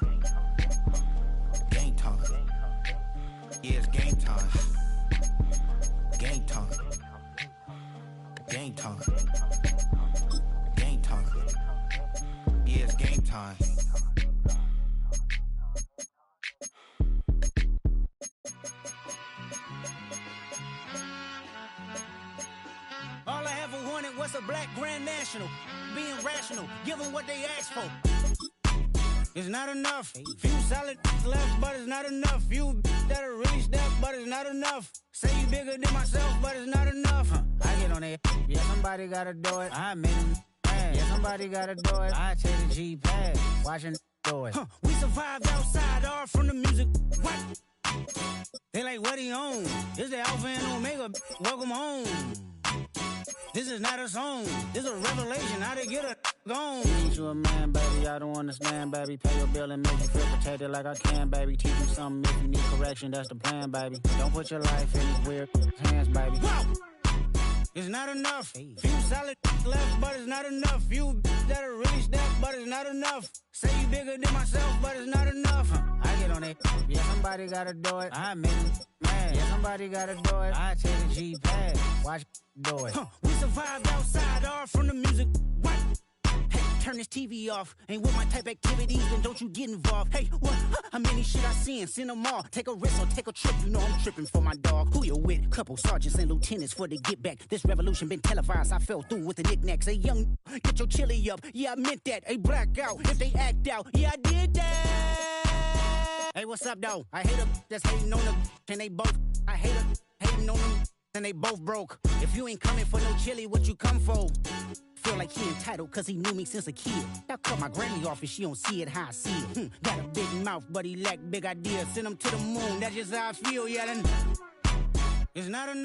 Speaker 8: Game time. Yeah, it's game time. Game time. Game time. Game time. Yeah, it's game time.
Speaker 11: All I ever wanted was a black Grand National. Being rational, give them what they asked for. It's not enough. Few solid left, but it's not enough. Few that'll really step, but it's not enough. Say you bigger than myself, but it's not enough. I get on it. Yeah, somebody gotta do it. I made them mad. Yeah, somebody gotta do it. I take the G-pad. Watching do it. We survived outside, all from the music. What? They like, what he on? This the Alpha and Omega. Welcome home. This is not a song. This is a revelation. How to get a gone. Ain't you a man, baby? I don't understand, baby. Pay your bill and make you feel protected like I can, baby. Teach you something if you need correction. That's the plan, baby. Don't put your life in these weird hands, baby. Whoa! It's not enough. Few solid left, but it's not enough. Few that'll really step, but it's not enough. Say you bigger than myself, but it's not enough. I get on it. Yeah, somebody gotta do it. I made them mad. Yeah, somebody gotta do it. I take the G-pad. Watch do it. We survived outside, all from the music. What? Hey, turn this TV off. Ain't with my type activities, then don't you get involved. Hey, what? How many shit I seen? Send them all. Take a risk or take a trip. You know I'm tripping for my dog. Who you with? Couple sergeants and lieutenants for the get back. This revolution been televised. I fell through with the knickknacks. Hey, young, get your chili up. Yeah, I meant that. Hey, black out. If they act out, yeah, I did that. Hey, what's up, though? I hate them that's hating on the and they both. I hate them hating on them and they both broke. If you ain't coming for no chili, what you come for? Feel like he entitled cause he knew me since a kid. I cut my granny off and she don't see it how I see it. Got a big mouth, but he lack big ideas. Send him to the moon, that's just how I feel, yeah. It's not enough.